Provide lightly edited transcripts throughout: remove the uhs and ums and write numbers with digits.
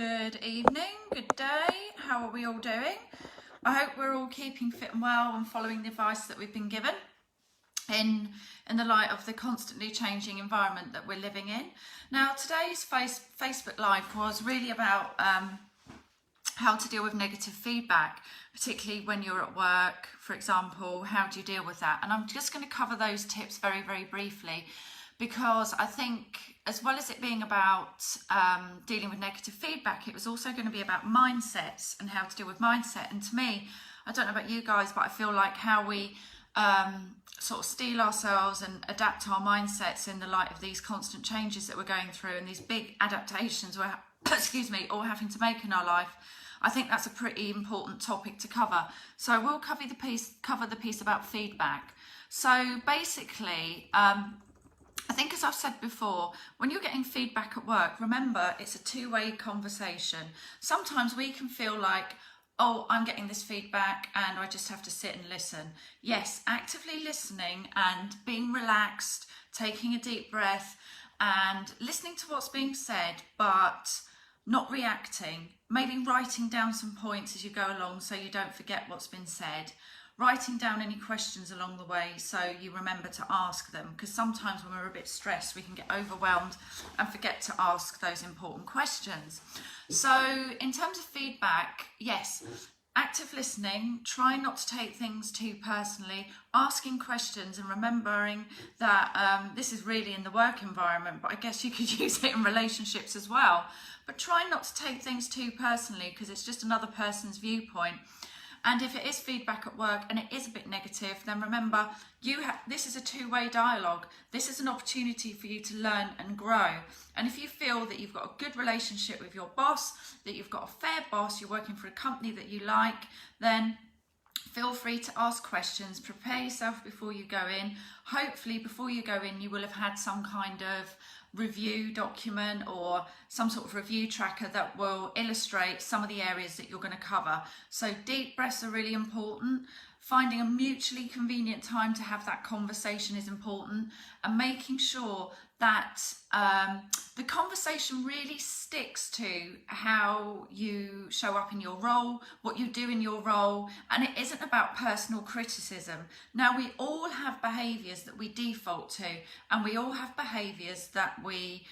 Good evening, good day. How are we all doing? I hope we're all keeping fit and well and following the advice that we've been given in the light of the constantly changing environment that we're living in. Now, today's Facebook Live was really about how to deal with negative feedback, particularly when you're at work, for example. How do you deal with that? And I'm just going to cover those tips very, very briefly, because I think as well as it being about dealing with negative feedback, it was also going to be about mindsets and how to deal with mindset. And to me, I don't know about you guys, but I feel like how we sort of steel ourselves and adapt our mindsets in the light of these constant changes that we're going through and these big adaptations we're all having to make in our life. I think that's a pretty important topic to cover. So we'll cover the piece about feedback. So basically, I think, as I've said before, when you're getting feedback at work, remember it's a two-way conversation. Sometimes we can feel like, oh, I'm getting this feedback and I just have to sit and listen. Yes, actively listening and being relaxed, taking a deep breath and listening to what's being said, but not reacting. Maybe writing down some points as you go along so you don't forget what's been said. Writing down any questions along the way so you remember to ask them, because sometimes when we're a bit stressed we can get overwhelmed and forget to ask those important questions. So in terms of feedback, yes, active listening, try not to take things too personally, asking questions and remembering that this is really in the work environment, but I guess you could use it in relationships as well. But try not to take things too personally, because it's just another person's viewpoint. And if it is feedback at work and it is a bit negative, then remember, this is a two-way dialogue. This is an opportunity for you to learn and grow. And if you feel that you've got a good relationship with your boss, that you've got a fair boss, you're working for a company that you like, then feel free to ask questions. Prepare yourself before you go in. Hopefully, before you go in, you will have had some kind of review document or some sort of review tracker that will illustrate some of the areas that you're going to cover. So deep breaths are really important. Finding a mutually convenient time to have that conversation is important, and making sure that the conversation really sticks to how you show up in your role, what you do in your role, and it isn't about personal criticism. Now, we all have behaviours that we default to, and we all have behaviours that we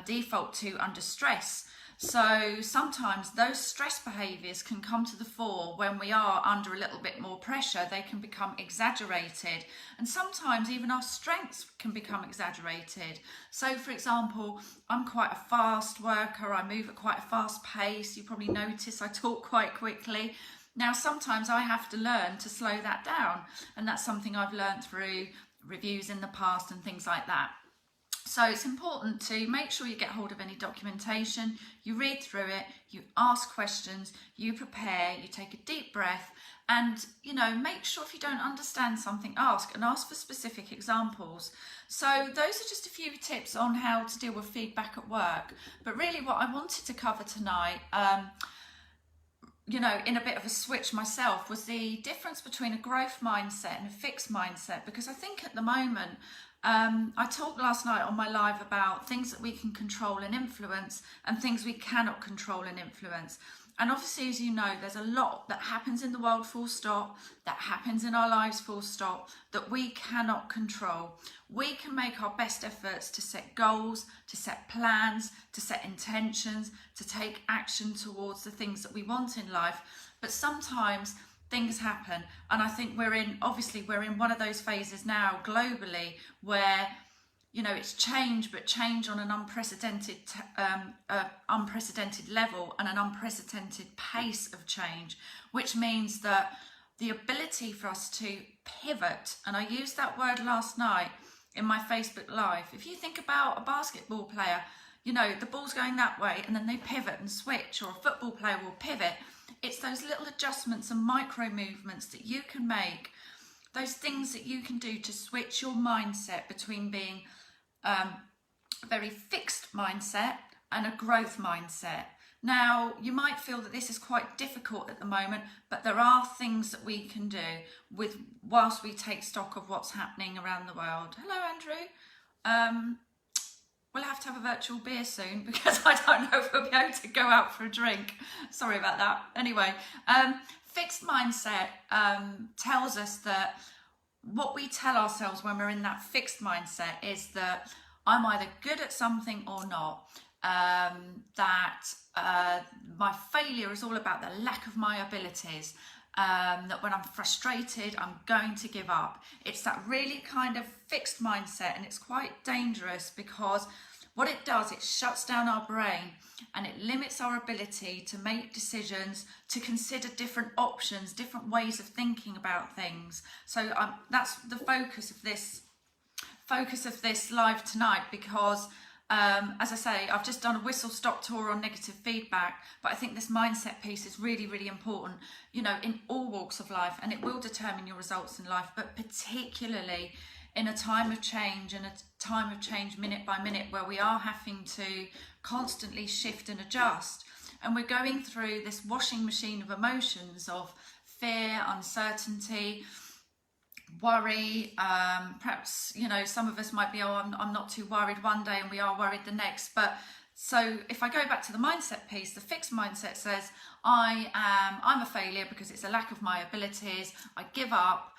default to under stress. So sometimes those stress behaviours can come to the fore when we are under a little bit more pressure. They can become exaggerated, and sometimes even our strengths can become exaggerated. So for example, I'm quite a fast worker. I move at quite a fast pace. You probably notice I talk quite quickly. Now, sometimes I have to learn to slow that down, and that's something I've learned through reviews in the past and things like that. So it's important to make sure you get hold of any documentation, you read through it, you ask questions, you prepare, you take a deep breath, and make sure if you don't understand something, ask for specific examples. So those are just a few tips on how to deal with feedback at work. But really what I wanted to cover tonight, in a bit of a switch myself, was the difference between a growth mindset and a fixed mindset. Because I think at the moment, I talked last night on my live about things that we can control and influence and things we cannot control and influence. And obviously, as you know, there's a lot that happens in the world, full stop, that happens in our lives, full stop, that we cannot control. We can make our best efforts to set goals, to set plans, to set intentions, to take action towards the things that we want in life. But sometimes things happen, and I think we're in one of those phases now globally where it's change, but change on an unprecedented level and an unprecedented pace of change, which means that the ability for us to pivot, and I used that word last night in my Facebook Live. If you think about a basketball player, the ball's going that way and then they pivot and switch, or a football player will pivot. It's those little adjustments and micro movements that you can make, those things that you can do to switch your mindset between being a very fixed mindset and a growth mindset. Now, you might feel that this is quite difficult at the moment, but there are things that we can do whilst we take stock of what's happening around the world. Hello, Andrew. We'll have to have a virtual beer soon because I don't know if we'll be able to go out for a drink. Sorry about that. Anyway, fixed mindset tells us that what we tell ourselves when we're in that fixed mindset is that I'm either good at something or not. My failure is all about the lack of my abilities. That when I'm frustrated, I'm going to give up. It's that really kind of fixed mindset, and it's quite dangerous because what it does, it shuts down our brain and it limits our ability to make decisions, to consider different options, different ways of thinking about things. So that's the focus of this live tonight, because as I say, I've just done a whistle-stop tour on negative feedback, but I think this mindset piece is really, really important, you know, in all walks of life, and it will determine your results in life, but particularly in a time of change, and a time of change minute by minute, where we are having to constantly shift and adjust. And we're going through this washing machine of emotions of fear, uncertainty, worry. Perhaps, you know, some of us might be, oh, I'm not too worried one day and we are worried the next. But so if I go back to the mindset piece, the fixed mindset says I'm a failure because it's a lack of my abilities. I give up.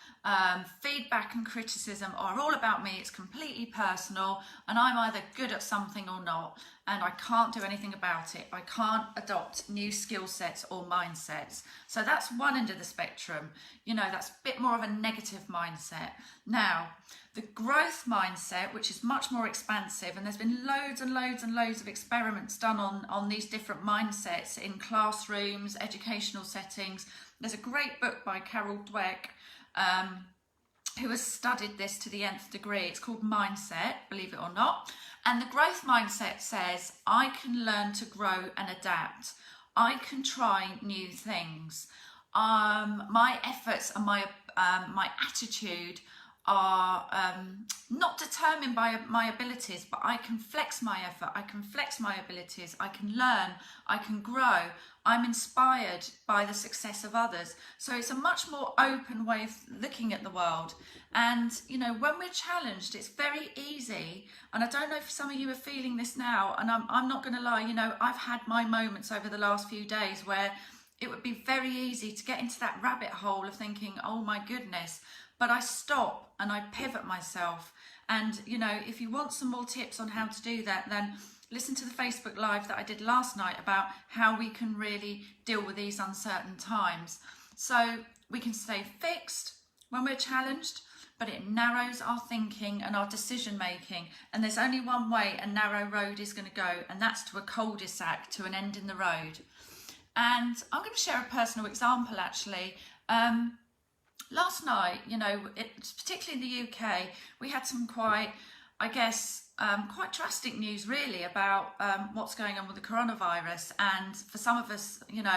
Feedback and criticism are all about me. It's completely personal, and I'm either good at something or not, and I can't do anything about it. I can't adopt new skill sets or mindsets. So that's one end of the spectrum. You know, that's a bit more of a negative mindset. Now, the growth mindset, which is much more expansive, and there's been loads and loads and loads of experiments done on these different mindsets in classrooms, educational settings. There's a great book by Carol Dweck, who has studied this to the nth degree. It's called Mindset, believe it or not. And the growth mindset says, I can learn to grow and adapt. I can try new things. My efforts and my attitude are not determined by my abilities, but I can flex my effort, I can flex my abilities, I can learn, I can grow. I'm inspired by the success of others. So it's a much more open way of looking at the world. And, you know, when we're challenged, it's very easy. And I don't know if some of you are feeling this now, and I'm not going to lie, you know, I've had my moments over the last few days where it would be very easy to get into that rabbit hole of thinking, oh my goodness. But I stop and I pivot myself. And, you know, if you want some more tips on how to do that, then listen to the Facebook Live that I did last night about how we can really deal with these uncertain times. So we can stay fixed when we're challenged, but it narrows our thinking and our decision making. And there's only one way a narrow road is going to go, and that's to a cul-de-sac, to an end in the road. And I'm going to share a personal example, actually. Last night, you know, particularly in the UK, we had some quite, I guess, quite drastic news really about what's going on with the coronavirus. And for some of us, you know,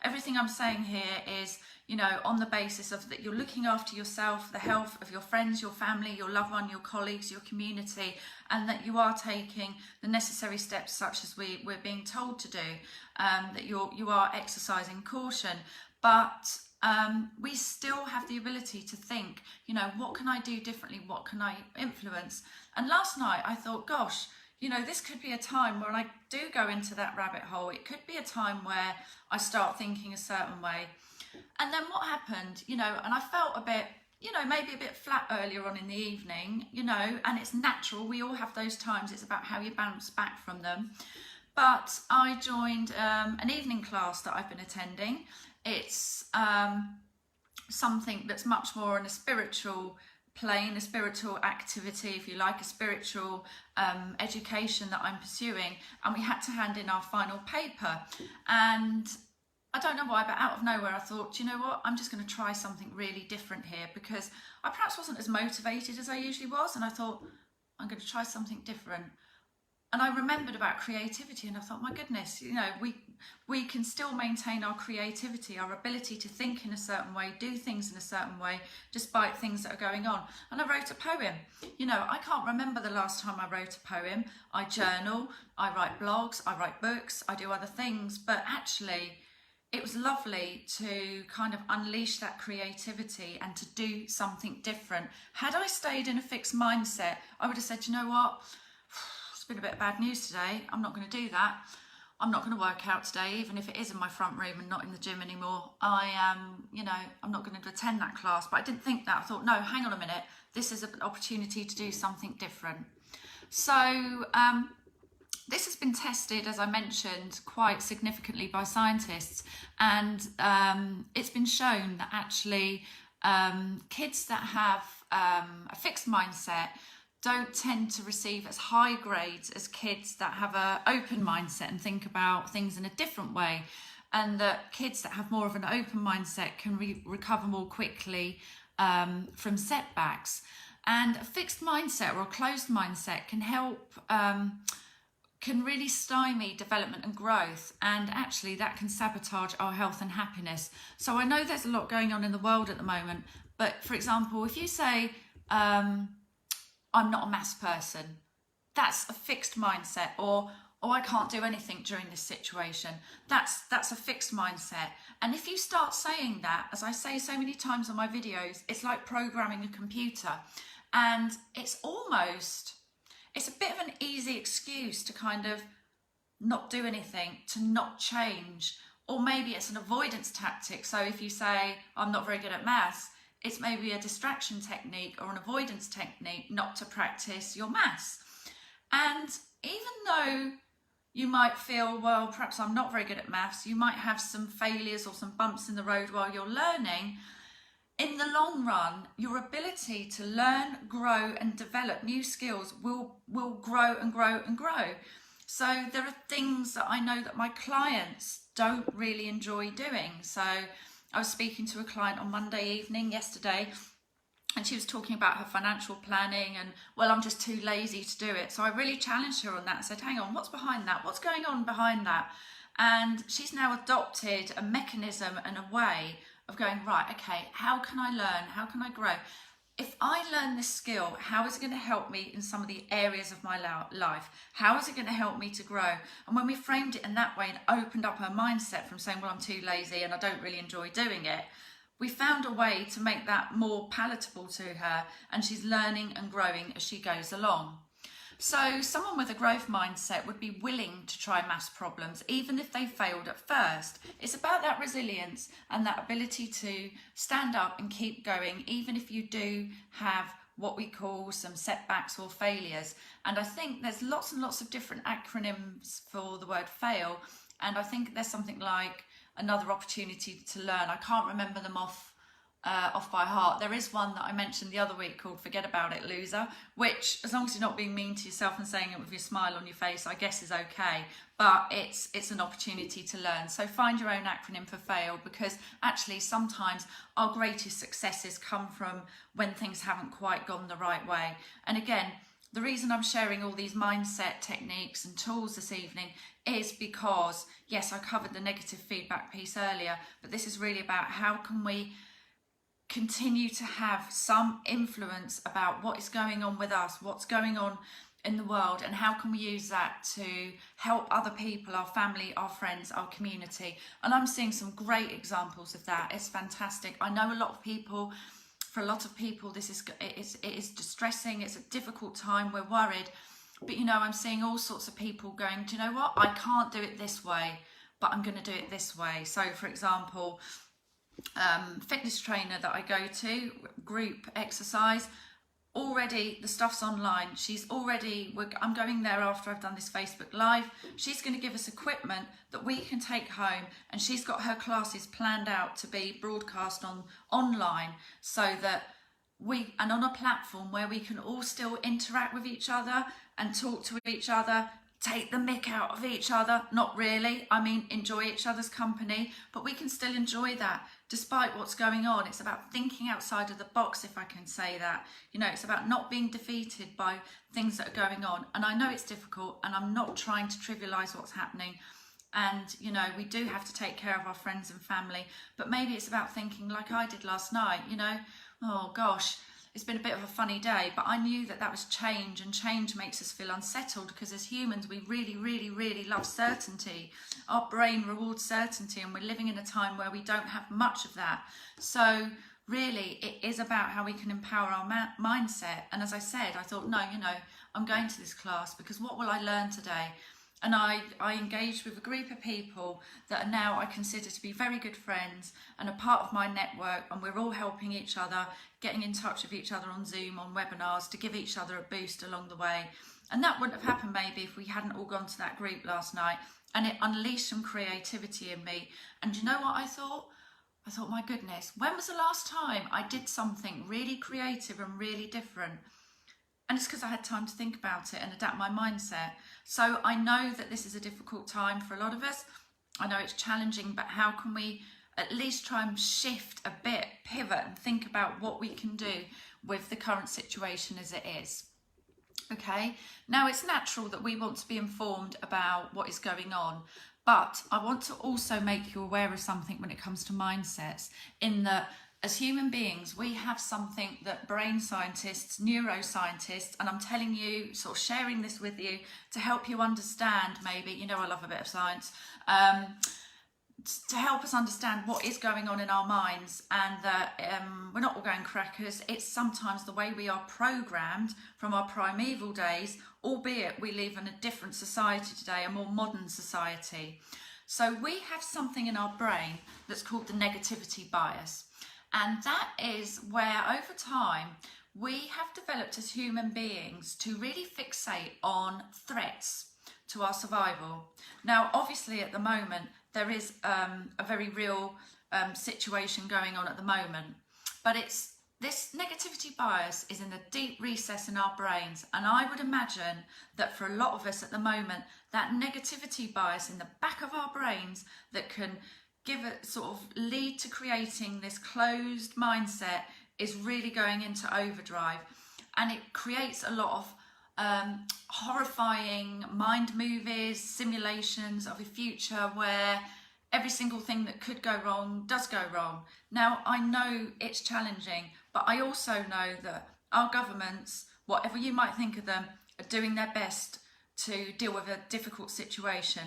everything I'm saying here is, you know, on the basis of that you're looking after yourself, the health of your friends, your family, your loved one, your colleagues, your community, and that you are taking the necessary steps such as we're being told to do, that you are exercising caution. But we still have the ability to think, you know, what can I do differently? What can I influence? And last night I thought, gosh, you know, this could be a time where I do go into that rabbit hole. It could be a time where I start thinking a certain way. And then what happened, you know, and I felt a bit, you know, maybe a bit flat earlier on in the evening, you know, and it's natural. We all have those times. It's about how you bounce back from them. But I joined an evening class that I've been attending. It's something that's much more on a spiritual plane, a spiritual activity, if you like, a spiritual education that I'm pursuing. And we had to hand in our final paper. And I don't know why, but out of nowhere I thought, you know what, I'm just going to try something really different here, because I perhaps wasn't as motivated as I usually was. And I thought, I'm going to try something different. And I remembered about creativity, and I thought, my goodness, you know, we can still maintain our creativity, our ability to think in a certain way, do things in a certain way, despite things that are going on. And I wrote a poem. You know, I can't remember the last time I wrote a poem. I journal, I write blogs, I write books, I do other things. But actually, it was lovely to kind of unleash that creativity and to do something different. Had I stayed in a fixed mindset, I would have said, you know what? been a bit of bad news today. I'm not going to do that. I'm not going to work out today, even if it is in my front room and not in the gym anymore. I am, I'm not going to attend that class. But I didn't think that. I thought, no, hang on a minute. This is an opportunity to do something different. So this has been tested, as I mentioned, quite significantly by scientists. And it's been shown that actually kids that have a fixed mindset don't tend to receive as high grades as kids that have an open mindset and think about things in a different way, and that kids that have more of an open mindset can recover more quickly from setbacks. And a fixed mindset or a closed mindset can help, can really stymie development and growth, and actually that can sabotage our health and happiness. So I know there's a lot going on in the world at the moment, but for example, if you say, I'm not a maths person, that's a fixed mindset. Or, oh, I can't do anything during this situation. That's a fixed mindset. And if you start saying that, as I say so many times on my videos, it's like programming a computer. And it's a bit of an easy excuse to kind of not do anything, to not change. Or maybe it's an avoidance tactic. So if you say, I'm not very good at maths, it's maybe a distraction technique or an avoidance technique not to practice your maths. And even though you might feel, well, perhaps I'm not very good at maths, you might have some failures or some bumps in the road while you're learning. In the long run, your ability to learn, grow and develop new skills will grow and grow and grow. So there are things that I know that my clients don't really enjoy doing. So I was speaking to a client on Monday evening yesterday, and she was talking about her financial planning and, well, I'm just too lazy to do it. So I really challenged her on that. I said, hang on, what's behind that? What's going on behind that? And she's now adopted a mechanism and a way of going, right, okay, how can I learn? How can I grow? If I learn this skill, how is it going to help me in some of the areas of my life? How is it going to help me to grow? And when we framed it in that way and opened up her mindset from saying, well, I'm too lazy and I don't really enjoy doing it, we found a way to make that more palatable to her, and she's learning and growing as she goes along. So someone with a growth mindset would be willing to try maths problems, even if they failed at first. It's about that resilience and that ability to stand up and keep going, even if you do have what we call some setbacks or failures. And I think there's lots and lots of different acronyms for the word fail. And I think there's something like another opportunity to learn. I can't remember them off by heart. There is one that I mentioned the other week called Forget About It, Loser, which, as long as you're not being mean to yourself and saying it with your smile on your face, I guess is okay. But it's an opportunity to learn. So find your own acronym for fail, because actually sometimes our greatest successes come from when things haven't quite gone the right way. And again, the reason I'm sharing all these mindset techniques and tools this evening is because, yes, I covered the negative feedback piece earlier, but this is really about how can we continue to have some influence about what is going on with us, what's going on in the world, and how can we use that to help other people, our family, our friends, our community. And I'm seeing some great examples of that. It's fantastic. I know a lot of people, for a lot of people, it is distressing. It's a difficult time. We're worried. But, I'm seeing all sorts of people going, do you know what? I can't do it this way, but I'm going to do it this way. So, for example, fitness trainer that I go to, group exercise, already the stuff's online. I'm going there after I've done this Facebook Live. She's going to give us equipment that we can take home, and she's got her classes planned out to be broadcast online, so that and on a platform where we can all still interact with each other and talk to each other, take the mick out of each other. Not really, I mean, enjoy each other's company, but we can still enjoy that despite what's going on. It's about thinking outside of the box, if I can say that. It's about not being defeated by things that are going on. And I know it's difficult, and I'm not trying to trivialize what's happening. And, we do have to take care of our friends and family, but maybe it's about thinking like I did last night, oh gosh, it's been a bit of a funny day, but I knew that was change, and change makes us feel unsettled, because as humans, we really, really, really love certainty. Our brain rewards certainty, and we're living in a time where we don't have much of that. So really, it is about how we can empower our mindset. And as I said, I thought, no, I'm going to this class because what will I learn today? And I engaged with a group of people that are now I consider to be very good friends and a part of my network, and we're all helping each other, getting in touch with each other on Zoom, on webinars, to give each other a boost along the way. And that wouldn't have happened maybe if we hadn't all gone to that group last night, and it unleashed some creativity in me. And you know what I thought? I thought, my goodness, when was the last time I did something really creative and really different? And it's because I had time to think about it and adapt my mindset. So I know that this is a difficult time for a lot of us. I know it's challenging, but how can we at least try and shift a bit, pivot, and think about what we can do with the current situation as it is? Okay, now it's natural that we want to be informed about what is going on, but I want to also make you aware of something when it comes to mindsets, in that as human beings, we have something that brain scientists, neuroscientists, and I'm telling you, sort of sharing this with you to help you understand, maybe, you know I love a bit of science, to help us understand what is going on in our minds, and that we're not all going crackers. It's sometimes the way we are programmed from our primeval days, albeit we live in a different society today, a more modern society. So we have something in our brain that's called the negativity bias. And that is where over time we have developed as human beings to really fixate on threats to our survival. Now, obviously at the moment, there is a very real situation going on at the moment, but this negativity bias is in a deep recess in our brains. And I would imagine that for a lot of us at the moment, that negativity bias in the back of our brains that can give it sort of lead to creating this closed mindset is really going into overdrive, and it creates a lot of horrifying mind movies, simulations of a future where every single thing that could go wrong does go wrong. Now, I know it's challenging, but I also know that our governments, whatever you might think of them, are doing their best to deal with a difficult situation.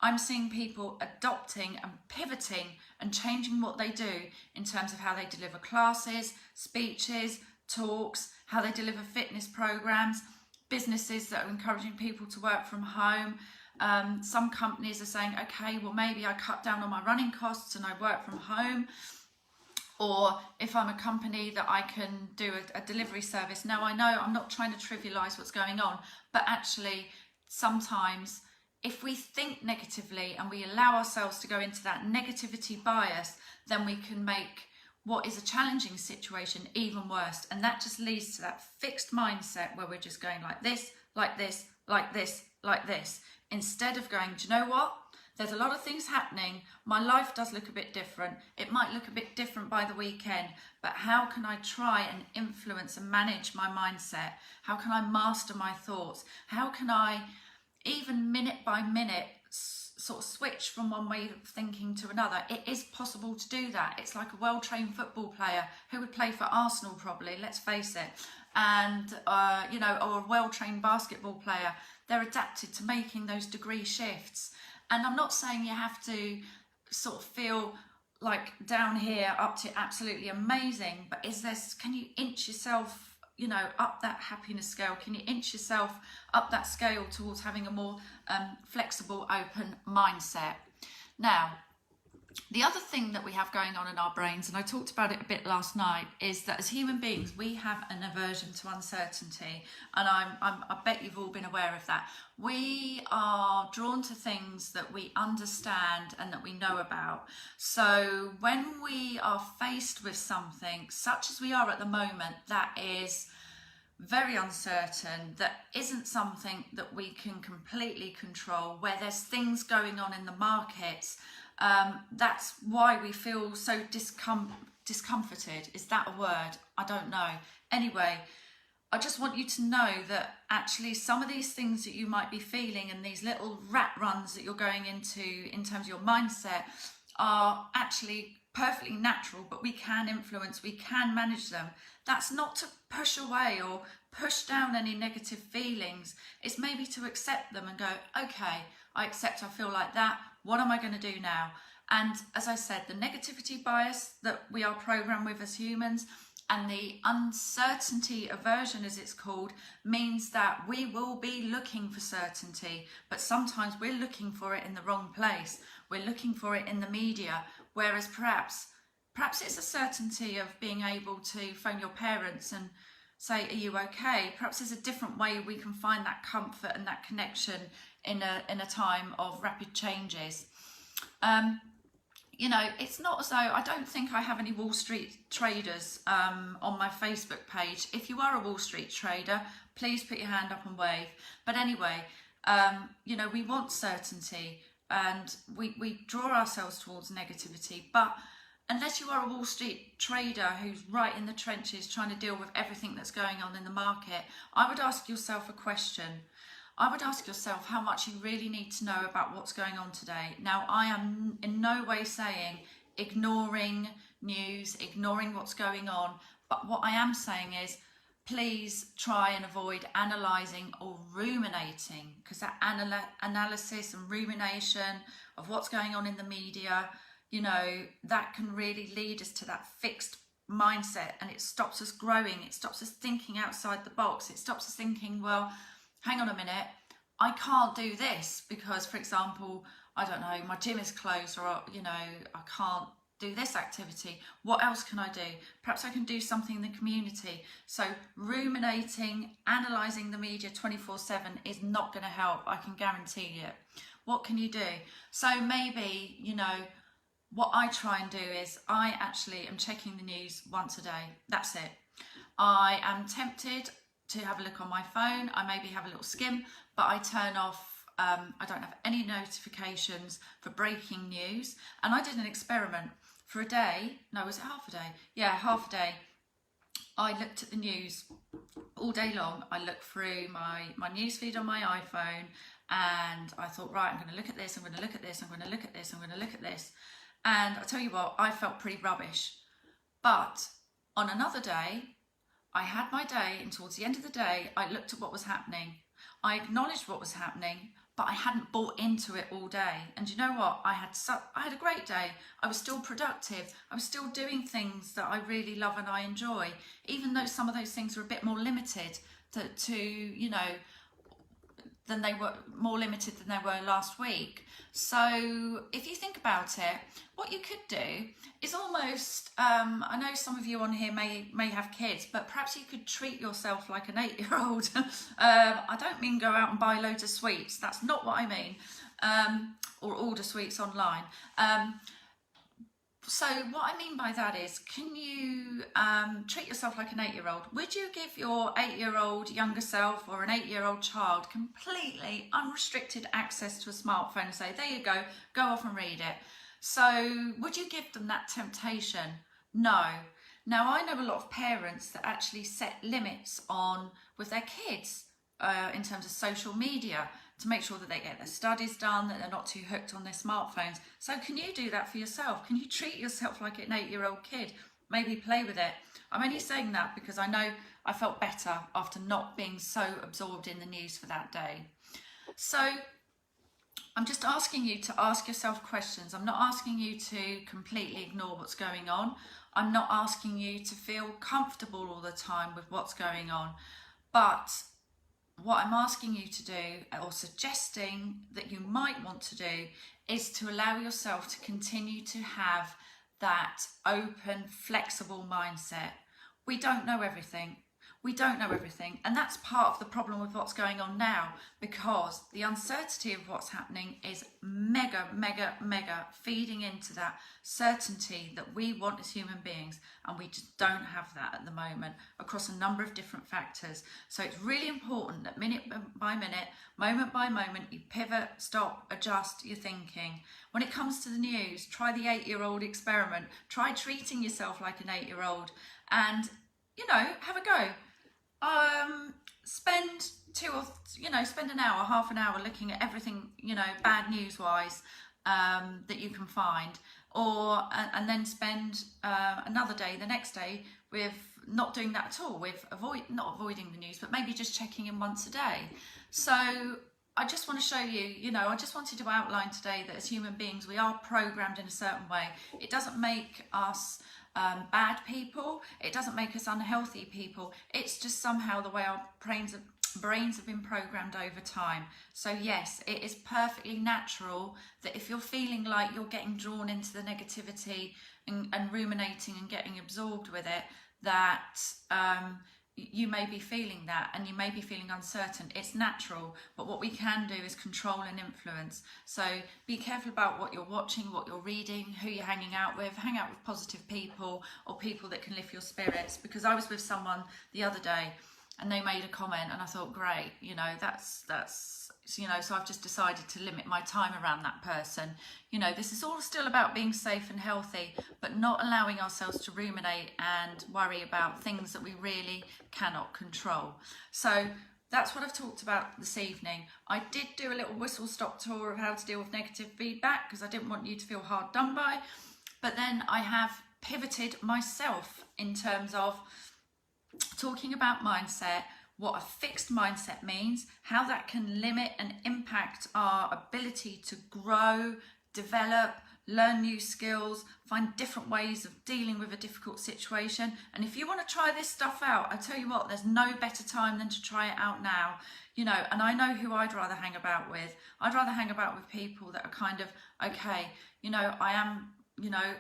I'm seeing people adopting and pivoting and changing what they do in terms of how they deliver classes, speeches, talks, how they deliver fitness programs, businesses that are encouraging people to work from home. Some companies are saying, okay, well, maybe I cut down on my running costs and I work from home. Or if I'm a company that I can do a delivery service. Now, I know I'm not trying to trivialise what's going on, but actually sometimes if we think negatively and we allow ourselves to go into that negativity bias, then we can make what is a challenging situation even worse. And that just leads to that fixed mindset where we're just going like this, like this, like this, like this, instead of going, do you know what? There's a lot of things happening. My life does look a bit different. It might look a bit different by the weekend, but how can I try and influence and manage my mindset? How can I master my thoughts? How can I, even minute by minute, sort of switch from one way of thinking to another? It is possible to do that. It's like a well-trained football player who would play for Arsenal probably, let's face it, and you know, or a well-trained basketball player. They're adapted to making those degree shifts. And I'm not saying you have to sort of feel like down here up to absolutely amazing, but can you inch yourself, you know, up that happiness scale? Can you inch yourself up that scale towards having a more flexible, open mindset? Now, the other thing that we have going on in our brains, and I talked about it a bit last night, is that as human beings, we have an aversion to uncertainty. And I bet you've all been aware of that. We are drawn to things that we understand and that we know about. So when we are faced with something, such as we are at the moment, that is very uncertain, that isn't something that we can completely control, where there's things going on in the markets, that's why we feel so discomforted. Is that a word? I don't know. Anyway, I just want you to know that actually some of these things that you might be feeling and these little rat runs that you're going into in terms of your mindset are actually perfectly natural, but we can influence, we can manage them. That's not to push away or push down any negative feelings. It's maybe to accept them and go, okay, I accept I feel like that. What am I going to do now? And as I said, the negativity bias that we are programmed with as humans, And the uncertainty aversion, as it's called, means that we will be looking for certainty, but sometimes we're looking for it in the wrong place. We're looking for it in the media, whereas perhaps it's a certainty of being able to phone your parents and say, are you okay? Perhaps there's a different way we can find that comfort and that connection in a time of rapid changes. You know, it's not as though, I don't think I have any Wall Street traders on my Facebook page. If you are a Wall Street trader, please put your hand up and wave. But anyway, you know, we want certainty, and we draw ourselves towards negativity. But unless you are a Wall Street trader who's right in the trenches trying to deal with everything that's going on in the market, I would ask yourself a question. I would ask yourself how much you really need to know about what's going on today. Now, I am in no way saying ignoring news, ignoring what's going on, but what I am saying is please try and avoid analysing or ruminating, because that analysis and rumination of what's going on in the media, you know, that can really lead us to that fixed mindset, and it stops us growing, it stops us thinking outside the box, it stops us thinking, well, hang on a minute, I can't do this because, for example, I don't know, my gym is closed, or, you know, I can't do this activity. What else can I do? Perhaps I can do something in the community. So ruminating, analysing the media 24/7 is not going to help, I can guarantee you. What can you do? So maybe, you know, what I try and do is I actually am checking the news once a day. That's it. I am tempted to have a look on my phone. I maybe have a little skim, but I turn off, I don't have any notifications for breaking news. And I did an experiment for a day. No, was it half a day? Yeah, half a day. I looked at the news all day long. I looked through my news feed on my iPhone, and I thought, right, I'm going to look at this, I'm going to look at this, I'm going to look at this, I'm going to look at this. And I tell you what, I felt pretty rubbish. But on another day, I had my day, and towards the end of the day, I looked at what was happening. I acknowledged what was happening, but I hadn't bought into it all day. And you know what? I had a great day. I was still productive. I was still doing things that I really love and I enjoy, even though some of those things were a bit more limited to you know, than they were, more limited than they were last week. So if you think about it, what you could do is almost, I know some of you on here may have kids, but perhaps you could treat yourself like an 8-year-old. I don't mean go out and buy loads of sweets. That's not what I mean. Or order sweets online. So what I mean by that is, can you treat yourself like an 8-year-old? Would you give your 8-year-old younger self or an 8-year-old child completely unrestricted access to a smartphone and say, there you go off and read it? So would you give them that temptation? No. Now, I know a lot of parents that actually set limits on with their kids in terms of social media, to make sure that they get their studies done, that they're not too hooked on their smartphones. So can you do that for yourself? Can you treat yourself like an 8-year-old kid? Maybe play with it. I'm only saying that because I know I felt better after not being so absorbed in the news for that day. So I'm just asking you to ask yourself questions. I'm not asking you to completely ignore what's going on. I'm not asking you to feel comfortable all the time with what's going on. But what I'm asking you to do, or suggesting that you might want to do, is to allow yourself to continue to have that open, flexible mindset. We don't know everything. We don't know everything. And that's part of the problem with what's going on now, because the uncertainty of what's happening is mega feeding into that certainty that we want as human beings. And we just don't have that at the moment across a number of different factors. So it's really important that minute by minute, moment by moment, you pivot, stop, adjust your thinking. When it comes to the news, try the 8-year-old experiment. Try treating yourself like an 8-year-old and, you know, have a go. Spend spend an hour, half an hour looking at everything, you know, bad news wise, that you can find, or and then spend another day, the next day, with not doing that at all, with not avoiding the news, but maybe just checking in once a day. So I just want to show you, you know, I just wanted to outline today that as human beings, we are programmed in a certain way. It doesn't make us bad people. It doesn't make us unhealthy people. It's just somehow the way our brains have been programmed over time. So yes, it is perfectly natural that if you're feeling like you're getting drawn into the negativity and ruminating and getting absorbed with it, that you may be feeling that and you may be feeling uncertain. It's natural, but what we can do is control and influence. So be careful about what you're watching, what you're reading, who you're hanging out with. Hang out with positive people or people that can lift your spirits, because I was with someone the other day and they made a comment and I thought, great, you know, that's you know, so I've just decided to limit my time around that person. You know, this is all still about being safe and healthy, but not allowing ourselves to ruminate and worry about things that we really cannot control. So that's what I've talked about this evening. I did do a little whistle-stop tour of how to deal with negative feedback because I didn't want you to feel hard done by, but then I have pivoted myself in terms of talking about mindset, what a fixed mindset means, how that can limit and impact our ability to grow, develop, learn new skills, find different ways of dealing with a difficult situation. And if you want to try this stuff out, I tell you what, there's no better time than to try it out now. You know, and I know who I'd rather hang about with. I'd rather hang about with people that are kind of, okay, you know, I am, you know,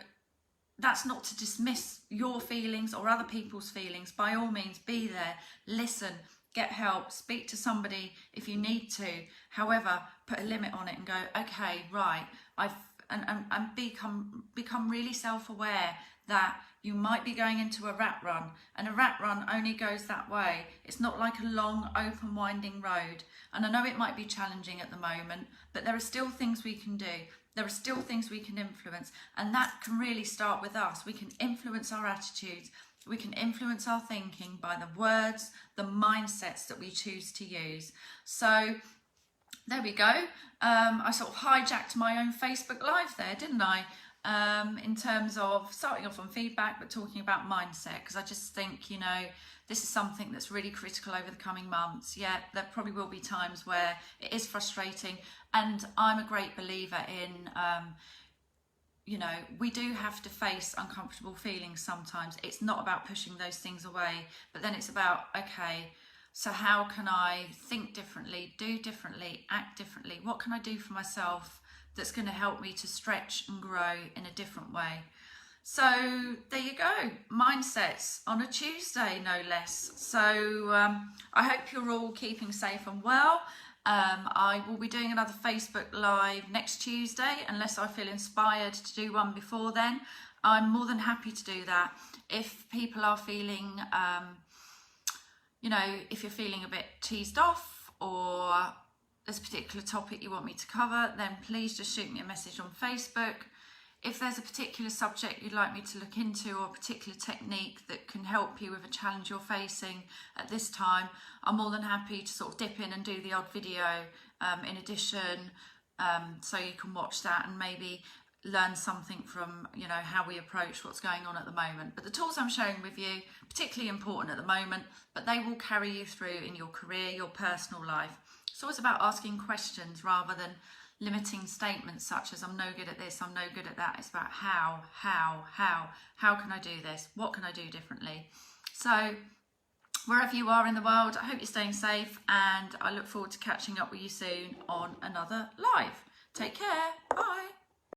that's not to dismiss your feelings or other people's feelings. By all means, be there, listen, get help, speak to somebody if you need to. However, put a limit on it and go, okay, right, and become really self-aware that you might be going into a rat run, and a rat run only goes that way. It's not like a long, open, winding road. And I know it might be challenging at the moment, but there are still things we can do. There are still things we can influence, and that can really start with us. We can influence our attitudes. We can influence our thinking by the words, the mindsets that we choose to use. So there we go. I sort of hijacked my own Facebook Live there, didn't I? In terms of starting off on feedback, but talking about mindset, because I just think, you know, this is something that's really critical over the coming months. Yeah, there probably will be times where it is frustrating, and I'm a great believer in, you know, we do have to face uncomfortable feelings sometimes. It's not about pushing those things away, but then it's about, okay, so how can I think differently, do differently, act differently? What can I do for myself that's going to help me to stretch and grow in a different way? So there you go, mindsets on a Tuesday, no less. So I hope you're all keeping safe and well. I will be doing another Facebook Live next Tuesday, unless I feel inspired to do one before then. I'm more than happy to do that. If people are feeling, you know, if you're feeling a bit teased off, or there's a particular topic you want me to cover, then please just shoot me a message on Facebook. If there's a particular subject you'd like me to look into, or a particular technique that can help you with a challenge you're facing at this time, I'm more than happy to sort of dip in and do the odd video in addition, so you can watch that and maybe learn something from, you know, how we approach what's going on at the moment. But the tools I'm sharing with you, particularly important at the moment, but they will carry you through in your career, your personal life. It's always about asking questions rather than limiting statements such as I'm no good at this, I'm no good at that. It's about how can I do this? What can I do differently? So wherever you are in the world, I hope you're staying safe, and I look forward to catching up with you soon on another live. Take care. Bye.